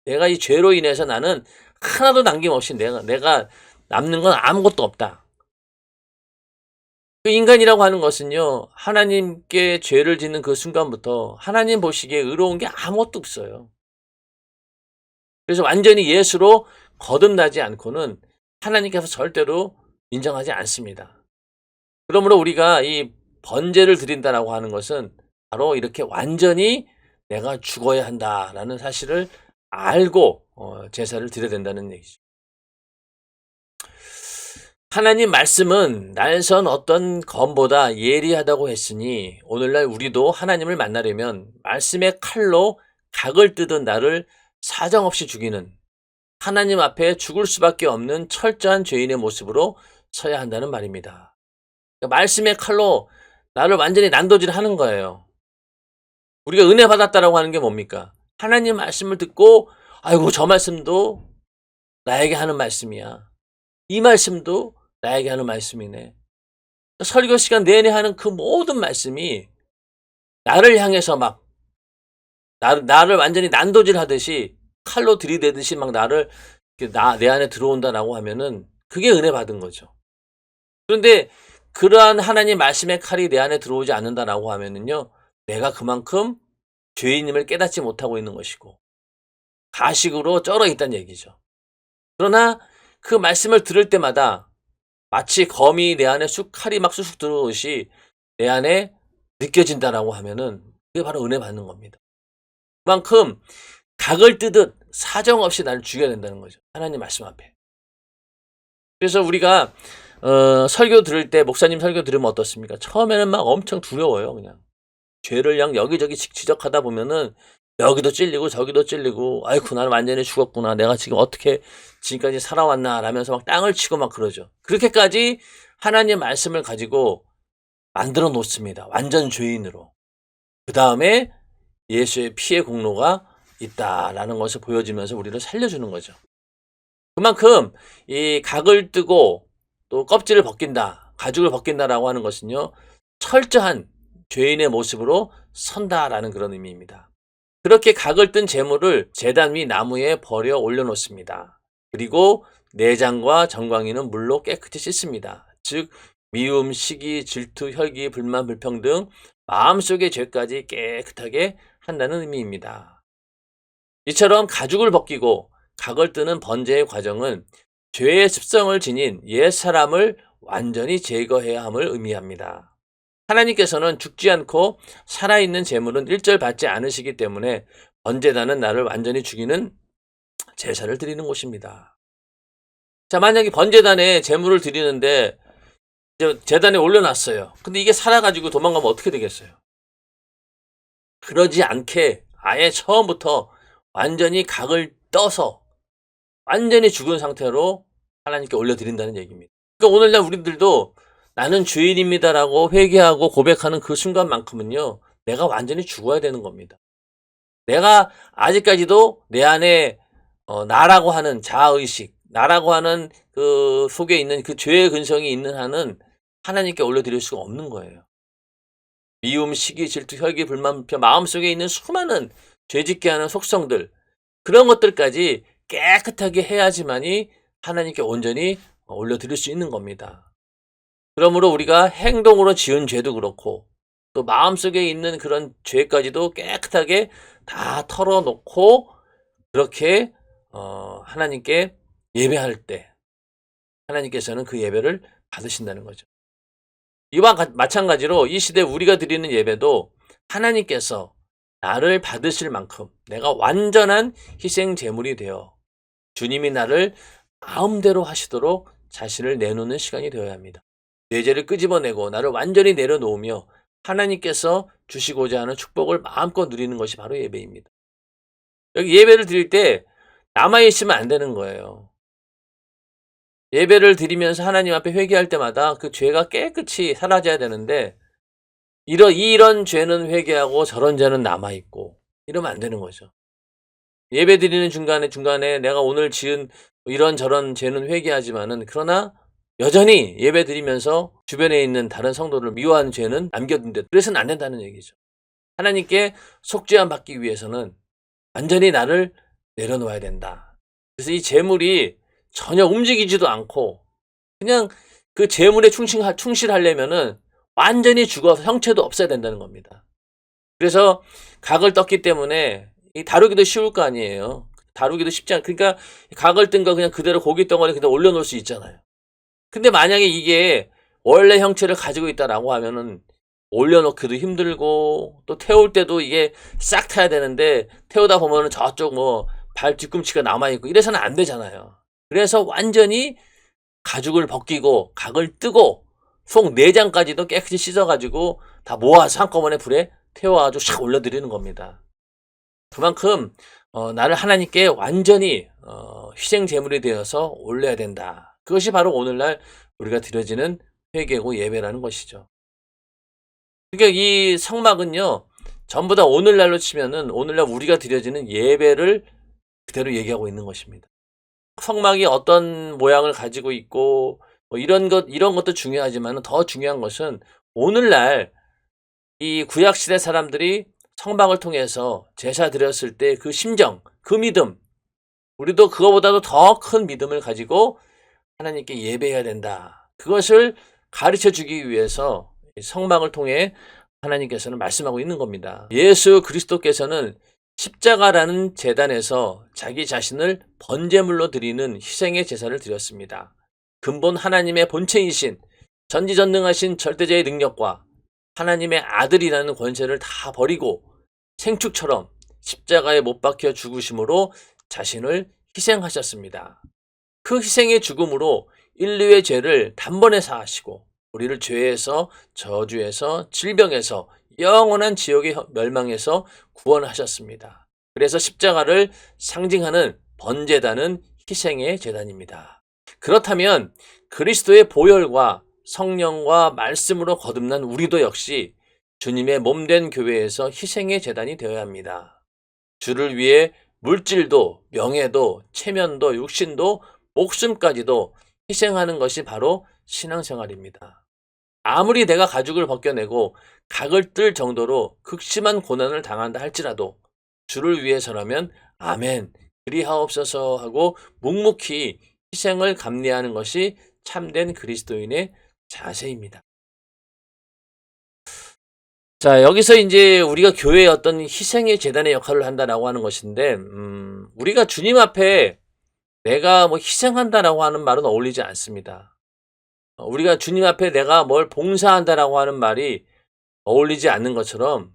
내가 이 죄로 인해서 나는 하나도 남김없이 내가 남는 건 아무것도 없다. 그 인간이라고 하는 것은요, 하나님께 죄를 짓는 그 순간부터 하나님 보시기에 의로운 게 아무것도 없어요. 그래서 완전히 예수로 거듭나지 않고는 하나님께서 절대로 인정하지 않습니다. 그러므로 우리가 이 번제를 드린다라고 하는 것은 바로 이렇게 완전히 내가 죽어야 한다라는 사실을 알고 제사를 드려야 된다는 얘기죠. 하나님 말씀은 날선 어떤 검보다 예리하다고 했으니 오늘날 우리도 하나님을 만나려면 말씀의 칼로 각을 뜯은 나를 사정없이 죽이는 하나님 앞에 죽을 수밖에 없는 철저한 죄인의 모습으로 서야 한다는 말입니다. 그러니까 말씀의 칼로 나를 완전히 난도질하는 거예요. 우리가 은혜 받았다라고 하는 게 뭡니까? 하나님 말씀을 듣고 아이고 저 말씀도 나에게 하는 말씀이야. 이 말씀도 나에게 하는 말씀이네. 설교 시간 내내 하는 그 모든 말씀이 나를 향해서 막 나를 완전히 난도질하듯이 칼로 들이대듯이 막 나를 내 안에 들어온다라고 하면은 그게 은혜 받은 거죠. 그런데 그러한 하나님 말씀의 칼이 내 안에 들어오지 않는다라고 하면은요, 내가 그만큼 죄인임을 깨닫지 못하고 있는 것이고 가식으로 쩔어 있다는 얘기죠. 그러나 그 말씀을 들을 때마다 마치 검이 내 안에 칼이 막 쑥쑥 들어오듯이 내 안에 느껴진다라고 하면은 그게 바로 은혜 받는 겁니다. 그만큼 각을 뜯듯 사정없이 나를 죽여야 된다는 거죠. 하나님 말씀 앞에. 그래서 우리가 설교 들을 때 목사님 설교 들으면 어떻습니까? 처음에는 막 엄청 두려워요. 그냥 죄를 여기저기 지적하다 보면은 여기도 찔리고 저기도 찔리고 아이고 나는 완전히 죽었구나. 내가 지금 어떻게 지금까지 살아왔나 라면서 막 땅을 치고 막 그러죠. 그렇게까지 하나님 말씀을 가지고 만들어 놓습니다. 완전 죄인으로. 그 다음에 예수의 피의 공로가 있다라는 것을 보여주면서 우리를 살려주는 거죠. 그만큼 이 각을 뜨고 또 껍질을 벗긴다, 가죽을 벗긴다라고 하는 것은요, 철저한 죄인의 모습으로 선다라는 그런 의미입니다. 그렇게 각을 뜬 제물을 제단 위 나무에 버려 올려놓습니다. 그리고 내장과 정광이는 물로 깨끗이 씻습니다. 즉 미움, 시기, 질투, 혈기, 불만, 불평 등 마음속의 죄까지 깨끗하게 한다는 의미입니다. 이처럼 가죽을 벗기고 각을 뜨는 번제의 과정은 죄의 습성을 지닌 옛사람을 완전히 제거해야 함을 의미합니다. 하나님께서는 죽지 않고 살아있는 제물은 일절 받지 않으시기 때문에 번제단은 나를 완전히 죽이는 제사를 드리는 곳입니다. 자, 만약에 번제단에 제물을 드리는데 제단에 올려놨어요. 근데 이게 살아가지고 도망가면 어떻게 되겠어요? 그러지 않게 아예 처음부터 완전히 각을 떠서 완전히 죽은 상태로 하나님께 올려드린다는 얘기입니다. 그러니까 오늘날 우리들도 나는 죄인입니다라고 회개하고 고백하는 그 순간만큼은요, 내가 완전히 죽어야 되는 겁니다. 내가 아직까지도 내 안에 나라고 하는 자아의식, 나라고 하는 그 속에 있는 그 죄의 근성이 있는 한은 하나님께 올려드릴 수가 없는 거예요. 미움, 시기, 질투, 혈기, 불만, 불평, 마음속에 있는 수많은 죄짓게 하는 속성들, 그런 것들까지 깨끗하게 해야지만이 하나님께 온전히 올려드릴 수 있는 겁니다. 그러므로 우리가 행동으로 지은 죄도 그렇고 또 마음속에 있는 그런 죄까지도 깨끗하게 다 털어놓고 그렇게 하나님께 예배할 때 하나님께서는 그 예배를 받으신다는 거죠. 이와 마찬가지로 이 시대 우리가 드리는 예배도 하나님께서 나를 받으실 만큼 내가 완전한 희생 제물이 되어 주님이 나를 마음대로 하시도록 자신을 내놓는 시간이 되어야 합니다. 내 죄를 끄집어내고 나를 완전히 내려놓으며 하나님께서 주시고자 하는 축복을 마음껏 누리는 것이 바로 예배입니다. 여기 예배를 드릴 때 남아있으면 안 되는 거예요. 예배를 드리면서 하나님 앞에 회개할 때마다 그 죄가 깨끗이 사라져야 되는데 이런 죄는 회개하고 저런 죄는 남아있고 이러면 안 되는 거죠. 예배 드리는 중간에 내가 오늘 지은 이런저런 죄는 회개하지만은 그러나 여전히 예배 드리면서 주변에 있는 다른 성도를 미워하는 죄는 남겨둔다. 그래서는 안 된다는 얘기죠. 하나님께 속죄함 받기 위해서는 완전히 나를 내려놓아야 된다. 그래서 이 재물이 전혀 움직이지도 않고 그냥 그 재물에 충실하려면은 완전히 죽어서 형체도 없어야 된다는 겁니다. 그래서 각을 떴기 때문에 다루기도 쉬울 거 아니에요. 다루기도 쉽지 그러니까 각을 뜬 거 그냥 그대로 고기 덩어리 그냥 올려놓을 수 있잖아요. 근데 만약에 이게 원래 형체를 가지고 있다라고 하면은 올려놓기도 힘들고 또 태울 때도 이게 싹 타야 되는데 태우다 보면은 저쪽 뭐 발 뒤꿈치가 남아있고 이래서는 안 되잖아요. 그래서 완전히 가죽을 벗기고 각을 뜨고 속 내장까지도 깨끗이 씻어가지고 다 모아서 한꺼번에 불에 태워가지고 샥 올려드리는 겁니다. 그만큼 나를 하나님께 완전히 희생 제물이 되어서 올려야 된다. 그것이 바로 오늘날 우리가 드려지는 회개고 예배라는 것이죠. 그러니까 이 성막은요, 전부 다 오늘날로 치면은 오늘날 우리가 드려지는 예배를 그대로 얘기하고 있는 것입니다. 성막이 어떤 모양을 가지고 있고 뭐 이런 것도 중요하지만 더 중요한 것은 오늘날 이 구약시대 사람들이 성막을 통해서 제사 드렸을 때 그 심정, 그 믿음, 우리도 그거보다도 더 큰 믿음을 가지고 하나님께 예배해야 된다. 그것을 가르쳐 주기 위해서 성막을 통해 하나님께서는 말씀하고 있는 겁니다. 예수 그리스도께서는 십자가라는 제단에서 자기 자신을 번제물로 드리는 희생의 제사를 드렸습니다. 근본 하나님의 본체이신 전지전능하신 절대자의 능력과 하나님의 아들이라는 권세를 다 버리고 생축처럼 십자가에 못 박혀 죽으심으로 자신을 희생하셨습니다. 그 희생의 죽음으로 인류의 죄를 단번에 사하시고 우리를 죄에서 저주에서 질병에서 영원한 지옥의 멸망에서 구원하셨습니다. 그래서 십자가를 상징하는 번제단은 희생의 제단입니다. 그렇다면 그리스도의 보혈과 성령과 말씀으로 거듭난 우리도 역시 주님의 몸된 교회에서 희생의 제단이 되어야 합니다. 주를 위해 물질도 명예도 체면도 육신도 목숨까지도 희생하는 것이 바로 신앙생활입니다. 아무리 내가 가죽을 벗겨내고 각을 뜰 정도로 극심한 고난을 당한다 할지라도 주를 위해서라면 아멘 그리하옵소서 하고 묵묵히 희생을 감내하는 것이 참된 그리스도인의 자세입니다. 자, 여기서 이제 우리가 교회의 어떤 희생의 제단의 역할을 한다라고 하는 것인데, 우리가 주님 앞에 내가 뭐 희생한다라고 하는 말은 어울리지 않습니다. 우리가 주님 앞에 내가 뭘 봉사한다라고 하는 말이 어울리지 않는 것처럼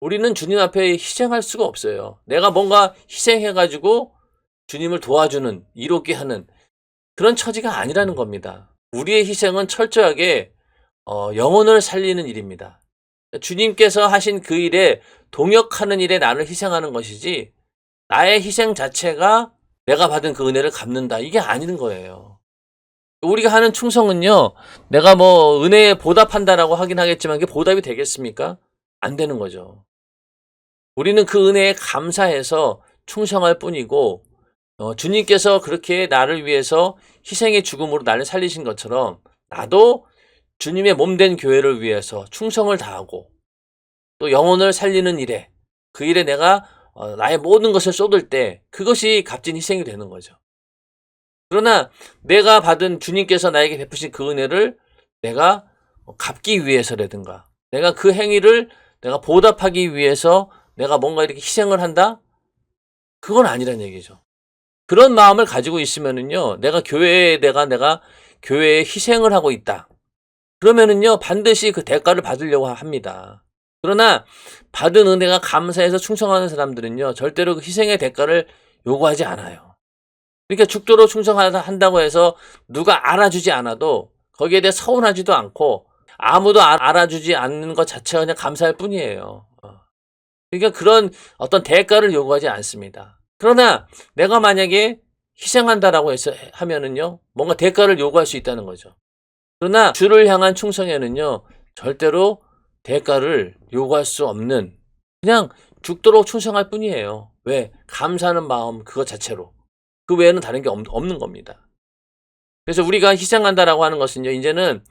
우리는 주님 앞에 희생할 수가 없어요. 내가 뭔가 희생해가지고 주님을 도와주는, 이롭게 하는 그런 처지가 아니라는 겁니다. 우리의 희생은 철저하게 영혼을 살리는 일입니다. 주님께서 하신 그 일에 동역하는 일에 나를 희생하는 것이지 나의 희생 자체가 내가 받은 그 은혜를 갚는다. 이게 아닌 거예요. 우리가 하는 충성은요, 내가 뭐 은혜에 보답한다라고 하긴 하겠지만 그게 보답이 되겠습니까? 안 되는 거죠. 우리는 그 은혜에 감사해서 충성할 뿐이고 주님께서 그렇게 나를 위해서 희생의 죽음으로 나를 살리신 것처럼 나도 주님의 몸된 교회를 위해서 충성을 다하고 또 영혼을 살리는 일에 그 일에 내가 나의 모든 것을 쏟을 때 그것이 값진 희생이 되는 거죠. 그러나 내가 받은 주님께서 나에게 베푸신 그 은혜를 내가 갚기 위해서라든가 내가 그 행위를 내가 보답하기 위해서 내가 뭔가 이렇게 희생을 한다? 그건 아니란 얘기죠. 그런 마음을 가지고 있으면은요, 내가 교회에 희생을 하고 있다. 그러면은요, 반드시 그 대가를 받으려고 합니다. 그러나 받은 은혜가 감사해서 충성하는 사람들은요, 절대로 그 희생의 대가를 요구하지 않아요. 그러니까 죽도록 충성한다고 해서 누가 알아주지 않아도 거기에 대해 서운하지도 않고 아무도 알아주지 않는 것 자체가 그냥 감사할 뿐이에요. 그러니까 그런 어떤 대가를 요구하지 않습니다. 그러나 내가 만약에 희생한다라고 해서 하면은요, 뭔가 대가를 요구할 수 있다는 거죠. 그러나 주를 향한 충성에는요, 절대로 대가를 요구할 수 없는 그냥 죽도록 충성할 뿐이에요. 왜? 감사하는 마음 그것 자체로. 그 외에는 다른 게 없는 겁니다. 그래서 우리가 희생한다라고 하는 것은요, 이제는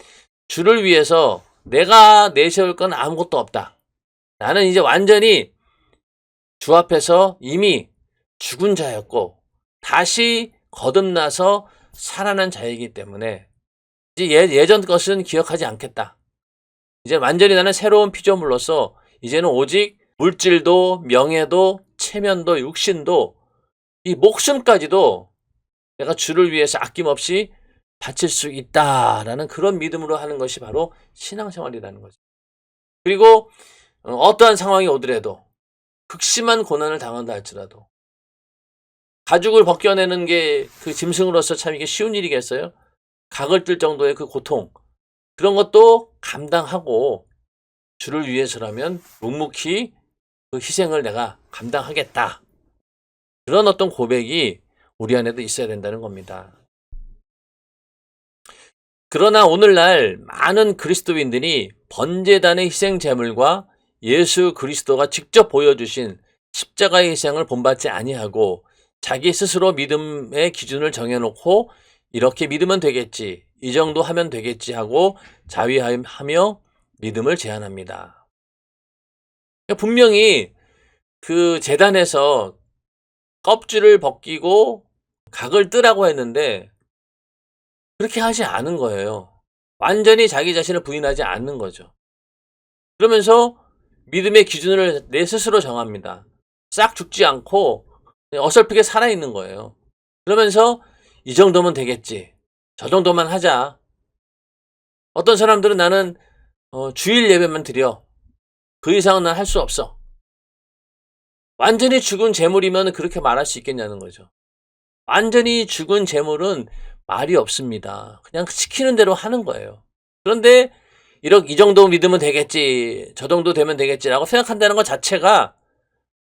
주를 위해서 내가 내세울 건 아무것도 없다. 나는 이제 완전히 주 앞에서 이미 죽은 자였고 다시 거듭나서 살아난 자이기 때문에 이제 예전 것은 기억하지 않겠다. 이제 완전히 나는 새로운 피조물로서 이제는 오직 물질도 명예도 체면도 육신도 이 목숨까지도 내가 주를 위해서 아낌없이 바칠 수 있다라는 그런 믿음으로 하는 것이 바로 신앙생활이라는 거죠. 그리고 어떠한 상황이 오더라도 극심한 고난을 당한다 할지라도 가죽을 벗겨내는 게 그 짐승으로서 참 이게 쉬운 일이겠어요? 각을 뜰 정도의 그 고통 그런 것도 감당하고 주를 위해서라면 묵묵히 그 희생을 내가 감당하겠다. 그런 어떤 고백이 우리 안에도 있어야 된다는 겁니다. 그러나 오늘날 많은 그리스도인들이 번제단의 희생 제물과 예수 그리스도가 직접 보여주신 십자가의 희생을 본받지 아니하고 자기 스스로 믿음의 기준을 정해놓고 이렇게 믿으면 되겠지, 이 정도 하면 되겠지 하고 자위하며 믿음을 제한합니다. 분명히 그 제단에서 껍질을 벗기고 각을 뜨라고 했는데 그렇게 하지 않은 거예요. 완전히 자기 자신을 부인하지 않는 거죠. 그러면서 믿음의 기준을 내 스스로 정합니다. 싹 죽지 않고 어설프게 살아있는 거예요. 그러면서 이 정도면 되겠지. 저 정도만 하자. 어떤 사람들은 나는 주일 예배만 드려. 그 이상은 난 할 수 없어. 완전히 죽은 재물이면 그렇게 말할 수 있겠냐는 거죠. 완전히 죽은 재물은 말이 없습니다. 그냥 시키는 대로 하는 거예요. 그런데 이 정도 믿으면 되겠지, 저 정도 되면 되겠지라고 생각한다는 것 자체가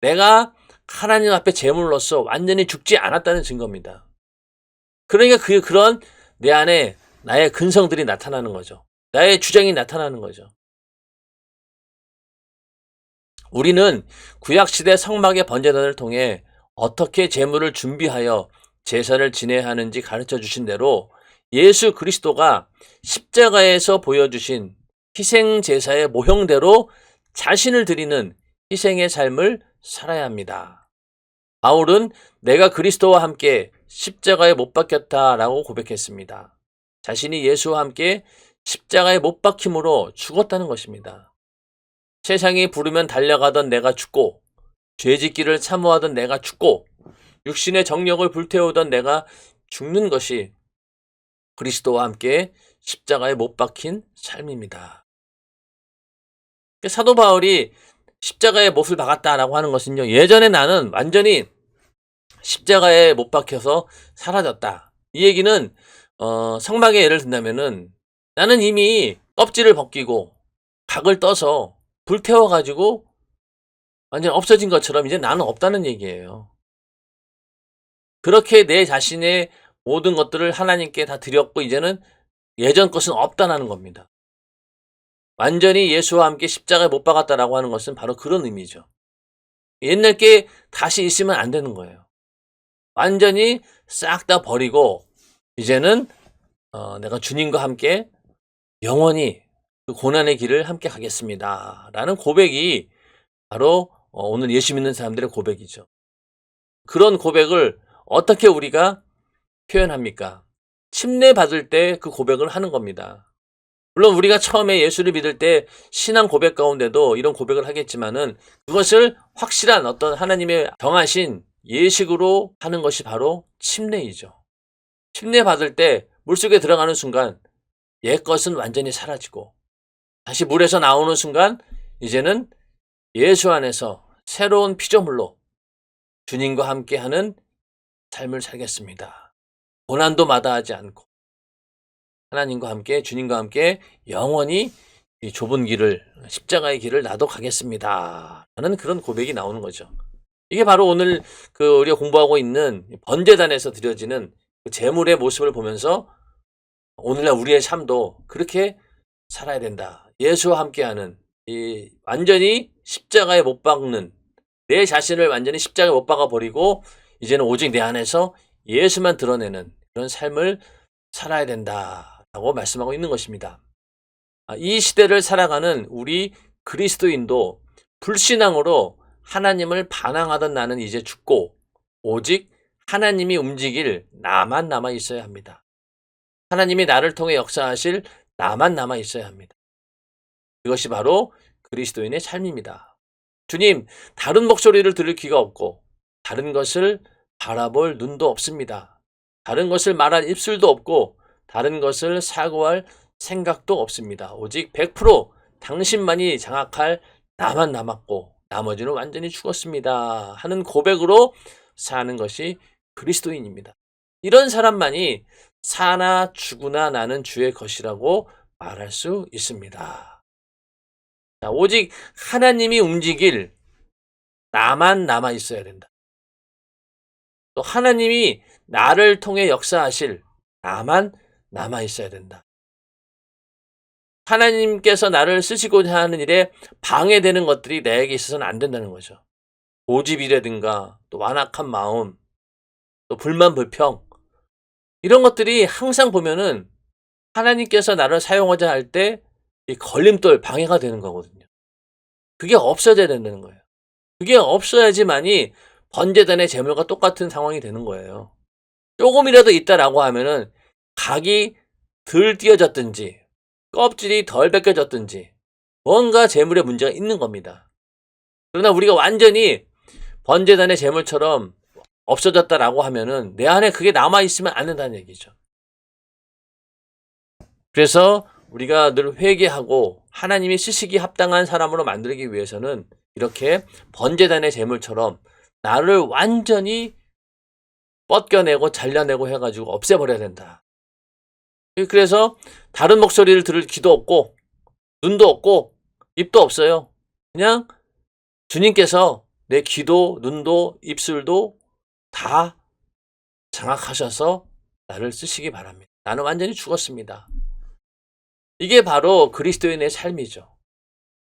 내가 하나님 앞에 재물로서 완전히 죽지 않았다는 증거입니다. 그러니까 그런 내 안에 나의 근성들이 나타나는 거죠. 나의 주장이 나타나는 거죠. 우리는 구약시대 성막의 번제단을 통해 어떻게 제물을 준비하여 제사를 지내야 하는지 가르쳐 주신 대로 예수 그리스도가 십자가에서 보여주신 희생 제사의 모형대로 자신을 드리는 희생의 삶을 살아야 합니다. 바울은 내가 그리스도와 함께 십자가에 못 박혔다라고 고백했습니다. 자신이 예수와 함께 십자가에 못 박힘으로 죽었다는 것입니다. 세상이 부르면 달려가던 내가 죽고 죄짓기를 사모하던 내가 죽고 육신의 정력을 불태우던 내가 죽는 것이 그리스도와 함께 십자가에 못 박힌 삶입니다. 사도 바울이 십자가에 못을 박았다라고 하는 것은요, 예전에 나는 완전히 십자가에 못 박혀서 사라졌다. 이 얘기는 성막의 예를 든다면은 나는 이미 껍질을 벗기고 각을 떠서 불태워가지고 완전 없어진 것처럼 이제 나는 없다는 얘기예요. 그렇게 내 자신의 모든 것들을 하나님께 다 드렸고 이제는 예전 것은 없다는 겁니다. 완전히 예수와 함께 십자가에 못 박았다라고 하는 것은 바로 그런 의미죠. 옛날 게 다시 있으면 안 되는 거예요. 완전히 싹 다 버리고 이제는 내가 주님과 함께 영원히 그 고난의 길을 함께 가겠습니다. 라는 고백이 바로 오늘 예수 믿는 사람들의 고백이죠. 그런 고백을 어떻게 우리가 표현합니까? 침례받을 때 그 고백을 하는 겁니다. 물론 우리가 처음에 예수를 믿을 때 신앙 고백 가운데도 이런 고백을 하겠지만은 그것을 확실한 어떤 하나님의 정하신 예식으로 하는 것이 바로 침례이죠. 침례받을 때 물속에 들어가는 순간 옛 것은 완전히 사라지고 다시 물에서 나오는 순간 이제는 예수 안에서 새로운 피조물로 주님과 함께하는 삶을 살겠습니다. 고난도 마다하지 않고 하나님과 함께 주님과 함께 영원히 이 좁은 길을 십자가의 길을 나도 가겠습니다. 라는 그런 고백이 나오는 거죠. 이게 바로 오늘 우리가 공부하고 있는 번제단에서 드려지는 그 제물의 모습을 보면서 오늘날 우리의 삶도 그렇게 살아야 된다. 예수와 함께하는 이 완전히 십자가에 못 박는 내 자신을 완전히 십자가에 못 박아 버리고 이제는 오직 내 안에서 예수만 드러내는 그런 삶을 살아야 된다라고 말씀하고 있는 것입니다. 이 시대를 살아가는 우리 그리스도인도 불신앙으로 하나님을 반항하던 나는 이제 죽고 오직 하나님이 움직일 나만 남아 있어야 합니다. 하나님이 나를 통해 역사하실 나만 남아 있어야 합니다. 그것이 바로 그리스도인의 삶입니다. 주님, 다른 목소리를 들을 귀가 없고 다른 것을 바라볼 눈도 없습니다. 다른 것을 말할 입술도 없고 다른 것을 사고할 생각도 없습니다. 오직 100% 당신만이 장악할 나만 남았고 나머지는 완전히 죽었습니다. 하는 고백으로 사는 것이 그리스도인입니다. 이런 사람만이 사나 죽으나 나는 주의 것이라고 말할 수 있습니다. 자, 오직 하나님이 움직일 나만 남아 있어야 된다. 또 하나님이 나를 통해 역사하실 나만 남아 있어야 된다. 하나님께서 나를 쓰시고자 하는 일에 방해되는 것들이 나에게 있어서는 안 된다는 거죠. 고집이라든가 또 완악한 마음, 또 불만 불평 이런 것들이 항상 보면은 하나님께서 나를 사용하자 할 때 이 걸림돌 방해가 되는 거거든요. 그게 없어져야 된다는 거예요. 그게 없어야지만이 번제단의 제물과 똑같은 상황이 되는 거예요. 조금이라도 있다라고 하면은 각이 덜 띄어졌든지 껍질이 덜 벗겨졌든지 뭔가 제물에 문제가 있는 겁니다. 그러나 우리가 완전히 번제단의 제물처럼 없어졌다라고 하면은 내 안에 그게 남아있으면 안 된다는 얘기죠. 그래서 우리가 늘 회개하고 하나님이 쓰시기 합당한 사람으로 만들기 위해서는 이렇게 번제단의 제물처럼 나를 완전히 뻗겨내고 잘라내고 해가지고 없애버려야 된다. 그래서 다른 목소리를 들을 귀도 없고 눈도 없고 입도 없어요. 그냥 주님께서 내 귀도 눈도 입술도 다 장악하셔서 나를 쓰시기 바랍니다. 나는 완전히 죽었습니다. 이게 바로 그리스도인의 삶이죠.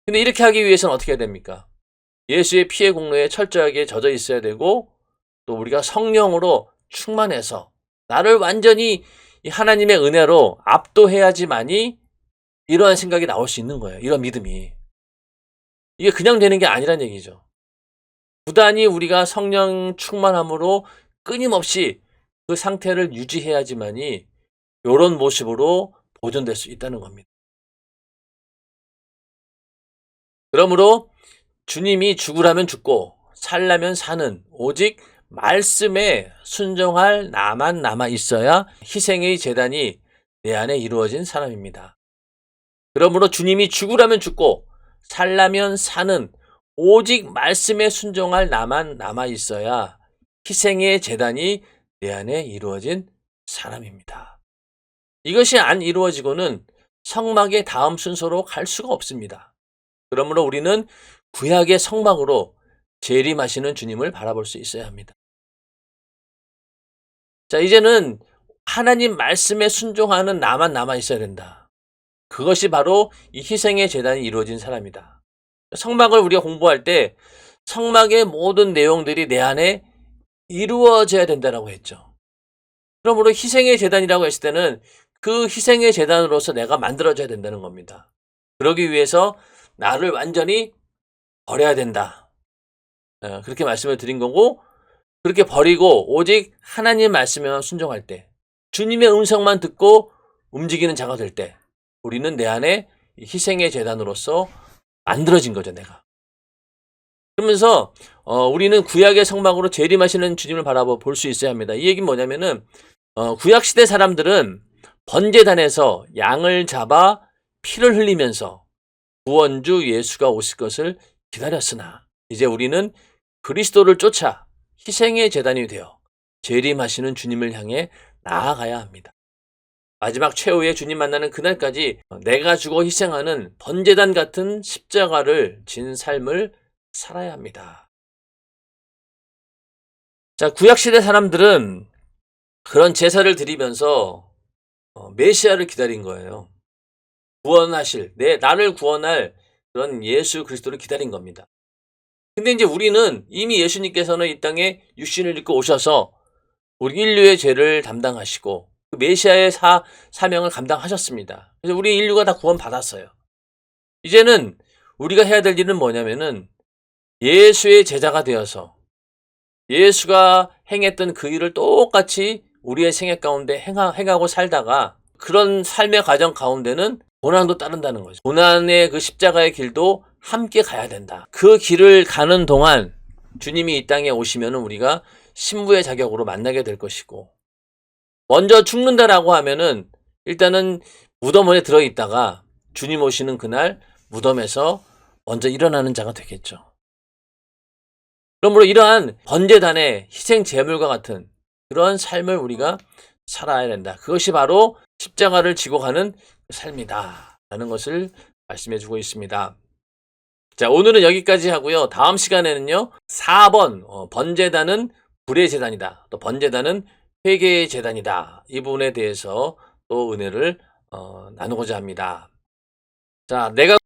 근데 이렇게 하기 위해서는 어떻게 해야 됩니까? 예수의 피의 공로에 철저하게 젖어 있어야 되고 또 우리가 성령으로 충만해서 나를 완전히 이 하나님의 은혜로 압도해야지만이 이러한 생각이 나올 수 있는 거예요. 이런 믿음이. 이게 그냥 되는 게 아니란 얘기죠. 부단히 우리가 성령 충만함으로 끊임없이 그 상태를 유지해야지만이 이런 모습으로 보존될 수 있다는 겁니다. 그러므로 주님이 죽으라면 죽고 살라면 사는 오직 말씀에 순종할 나만 남아 있어야 희생의 제단이 내 안에 이루어진 사람입니다. 그러므로 주님이 죽으라면 죽고 살라면 사는 오직 말씀에 순종할 나만 남아 있어야 희생의 제단이 내 안에 이루어진 사람입니다. 이것이 안 이루어지고는 성막의 다음 순서로 갈 수가 없습니다. 그러므로 우리는 구약의 성막으로 재림하시는 주님을 바라볼 수 있어야 합니다. 자, 이제는 하나님 말씀에 순종하는 나만 남아 있어야 된다. 그것이 바로 이 희생의 제단이 이루어진 사람이다. 성막을 우리가 공부할 때 성막의 모든 내용들이 내 안에 이루어져야 된다고 했죠. 그러므로 희생의 제단이라고 했을 때는 그 희생의 제단으로서 내가 만들어져야 된다는 겁니다. 그러기 위해서 나를 완전히 버려야 된다. 그렇게 말씀을 드린 거고, 그렇게 버리고 오직 하나님 말씀에만 순종할 때, 주님의 음성만 듣고 움직이는 자가 될 때, 우리는 내 안에 희생의 제단으로서 만들어진 거죠, 내가. 그러면서 우리는 구약의 성막으로 재림하시는 주님을 바라볼 수 있어야 합니다. 이 얘기는 뭐냐면은 구약시대 사람들은 번제단에서 양을 잡아 피를 흘리면서 구원주 예수가 오실 것을 기다렸으나 이제 우리는 그리스도를 쫓아 희생의 제단이 되어 재림하시는 주님을 향해 나아가야 합니다. 마지막 최후의 주님 만나는 그날까지 내가 죽어 희생하는 번제단 같은 십자가를 진 삶을 살아야 합니다. 자, 구약시대 사람들은 그런 제사를 드리면서 메시아를 기다린 거예요. 나를 구원할 그런 예수 그리스도를 기다린 겁니다. 근데 이제 우리는 이미 예수님께서는 이 땅에 육신을 입고 오셔서 우리 인류의 죄를 담당하시고 그 메시아의 사명을 감당하셨습니다. 그래서 우리 인류가 다 구원받았어요. 이제는 우리가 해야 될 일은 뭐냐면은 예수의 제자가 되어서 예수가 행했던 그 일을 똑같이 우리의 생애 가운데 행하고 살다가 그런 삶의 과정 가운데는 고난도 따른다는 거죠. 고난의 그 십자가의 길도 함께 가야 된다. 그 길을 가는 동안 주님이 이 땅에 오시면은 우리가 신부의 자격으로 만나게 될 것이고, 먼저 죽는다라고 하면은 일단은 무덤 안에 들어있다가 주님 오시는 그날 무덤에서 먼저 일어나는 자가 되겠죠. 그러므로 이러한 번제단의 희생 제물과 같은 그런 삶을 우리가 살아야 된다. 그것이 바로 십자가를 지고 가는 삶이다 라는 것을 말씀해 주고 있습니다. 자, 오늘은 여기까지 하고요. 다음 시간에는요, 4번 번제단은 불의 제단이다, 또 번제단은 회개의 제단이다, 이 부분에 대해서 또 은혜를 나누고자 합니다. 자, 내가